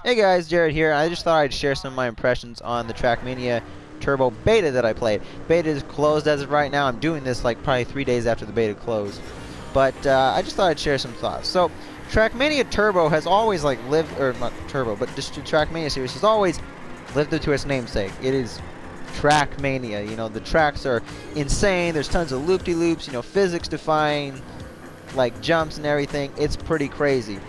Hey guys, Jared here. I just thought I'd share some of my impressions on the Trackmania Turbo beta that I played. Beta is closed as of right now. I'm doing this like probably 3 days after the beta closed. But I just thought I'd share some thoughts. So, Trackmania Turbo has always like lived, or not Turbo, but just the Trackmania series has always lived up to its namesake. It is Trackmania. You know, the tracks are insane. There's tons of loop-de-loops, you know, physics-defying, like jumps and everything. It's pretty crazy.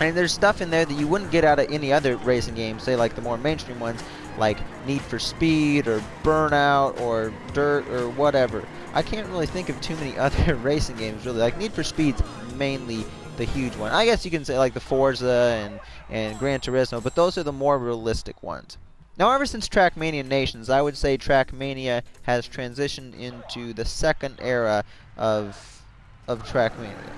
And there's stuff in there that you wouldn't get out of any other racing game, say like the more mainstream ones, like Need for Speed or Burnout or Dirt or whatever. I can't really think of too many other racing games really. Like Need for Speed's mainly the huge one. I guess you can say like the Forza and Gran Turismo, but those are the more realistic ones. Now, ever since Trackmania Nations, I would say Trackmania has transitioned into the second era of Trackmania.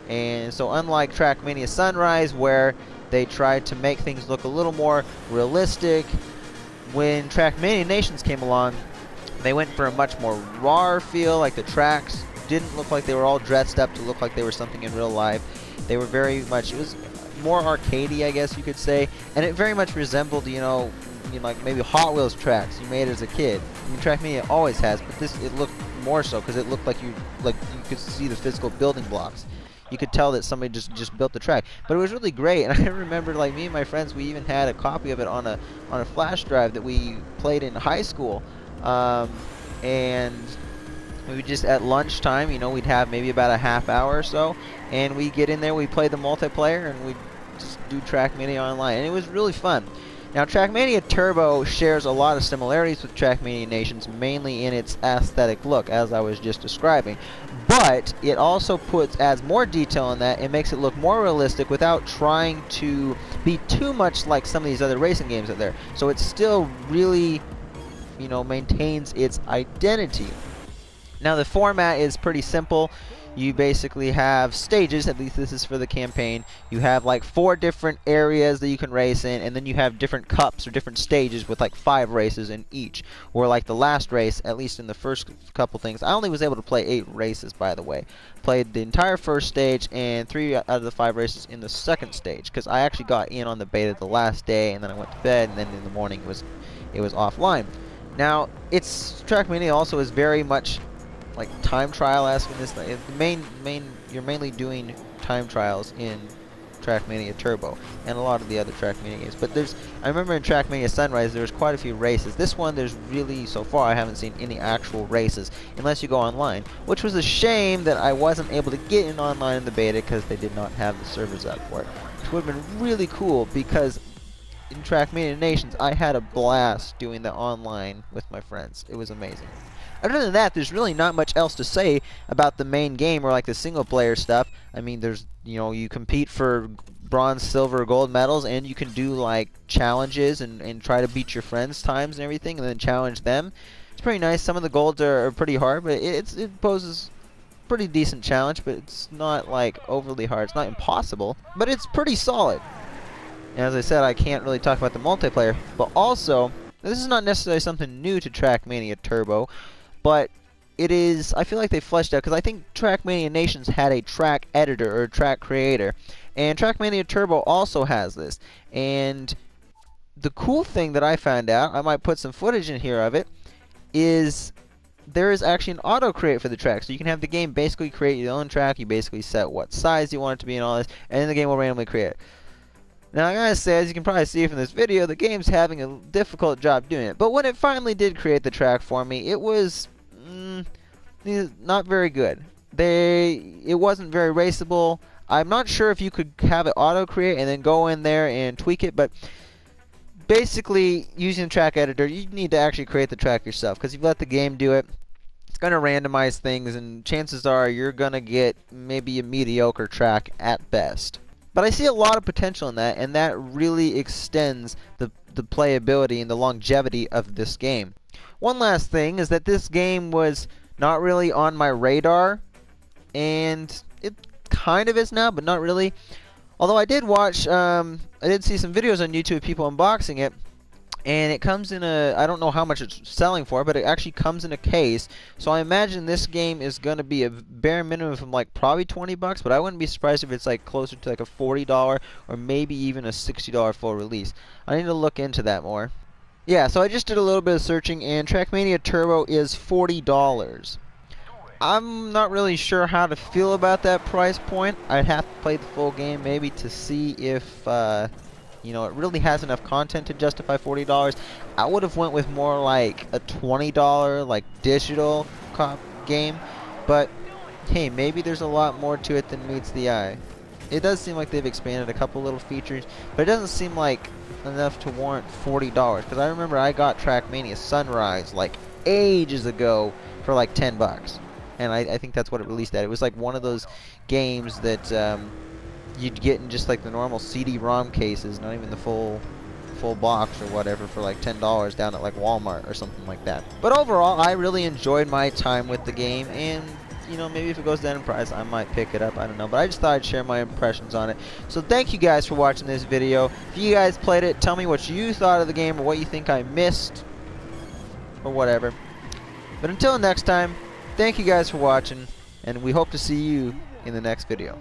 And so unlike Trackmania Sunrise, where they tried to make things look a little more realistic, when Trackmania Nations came along, they went for a much more raw feel. Like the tracks didn't look like they were all dressed up to look like they were something in real life. They were very much, it was more arcadey, I guess you could say, and it very much resembled, you know, like maybe Hot Wheels tracks you made as a kid. I mean, Trackmania always has, but this, it looked more so because it looked like you could see the physical building blocks. You could tell that somebody just built the track, but it was really great. And I remember, like, me and my friends, we even had a copy of it on a flash drive that we played in high school, and we would just at lunchtime, you know, we'd have maybe about a half hour or so, and we get in there, we play the multiplayer, and we just do Trackmania online, and it was really fun. Now, Trackmania Turbo shares a lot of similarities with Trackmania Nations, mainly in its aesthetic look, as I was just describing. But it also adds more detail in that and makes it look more realistic without trying to be too much like some of these other racing games out there. So it still really, you know, maintains its identity. Now, the format is pretty simple. You basically have stages, at least this is for the campaign. You have like 4 different areas that you can race in, and then you have different cups or different stages with like 5 races in each. Or like the last race, at least in the first couple things, I only was able to play 8 races, by the way. Played the entire first stage and 3 out of the 5 races in the second stage, because I actually got in on the beta the last day, and then I went to bed, and then in the morning it was offline. Now, Trackmania also is very much like time trial-esque in this. You're mainly doing time trials in Trackmania Turbo and a lot of the other Trackmania games. But I remember in Trackmania Sunrise there was quite a few races. This one, there's really, so far I haven't seen any actual races unless you go online, which was a shame that I wasn't able to get in online in the beta because they did not have the servers up for it, which would have been really cool because in Trackmania Nations I had a blast doing the online with my friends. It was amazing. Other than that, there's really not much else to say about the main game or like the single player stuff. I mean, you compete for bronze, silver, gold medals, and you can do like challenges and try to beat your friends' times and everything, and then challenge them. It's pretty nice. Some of the golds are pretty hard, but it poses a pretty decent challenge, but it's not like overly hard. It's not impossible, but it's pretty solid. And as I said, I can't really talk about the multiplayer, but also, this is not necessarily something new to Trackmania Turbo, but it is, I feel like they fleshed out, because I think Trackmania Nations had a track editor or a track creator, and Trackmania Turbo also has this. And the cool thing that I found out, I might put some footage in here of it, is there is actually an auto create for the track. So you can have the game basically create your own track, you basically set what size you want it to be and all this, and then the game will randomly create it. Now, I gotta say, as you can probably see from this video, the game's having a difficult job doing it. But when it finally did create the track for me, it was not very good. It wasn't very raceable. I'm not sure if you could have it auto-create and then go in there and tweak it, but basically, using the track editor, you need to actually create the track yourself, because if you let the game do it, it's going to randomize things, and chances are you're going to get maybe a mediocre track at best. But I see a lot of potential in that, and that really extends the playability and the longevity of this game. One last thing is that this game was not really on my radar, and it kind of is now, but not really. Although I did watch, I did see some videos on YouTube of people unboxing it, And it comes in a, I don't know how much it's selling for, but it actually comes in a case. So I imagine this game is going to be a bare minimum of like probably 20 bucks, but I wouldn't be surprised if it's like closer to like a $40 or maybe even a $60 full release. I need to look into that more. Yeah, so I just did a little bit of searching, and Trackmania Turbo is $40. I'm not really sure how to feel about that price point. I'd have to play the full game maybe to see if you know, it really has enough content to justify $40. I would have went with more like a $20 like digital cop game, but hey, maybe there's a lot more to it than meets the eye. It does seem like they've expanded a couple little features, but it doesn't seem like enough to warrant $40. Because I remember I got Trackmania Sunrise like ages ago for like 10 bucks, and I think that's what it released at. It was like one of those games that you'd get in just like the normal CD-ROM cases, not even the full box or whatever, for like $10 down at like Walmart or something like that. But overall, I really enjoyed my time with the game, and you know, maybe if it goes down in price, I might pick it up. I don't know, but I just thought I'd share my impressions on it. So thank you guys for watching this video. If you guys played it, tell me what you thought of the game or what you think I missed or whatever. But until next time, thank you guys for watching, and we hope to see you in the next video.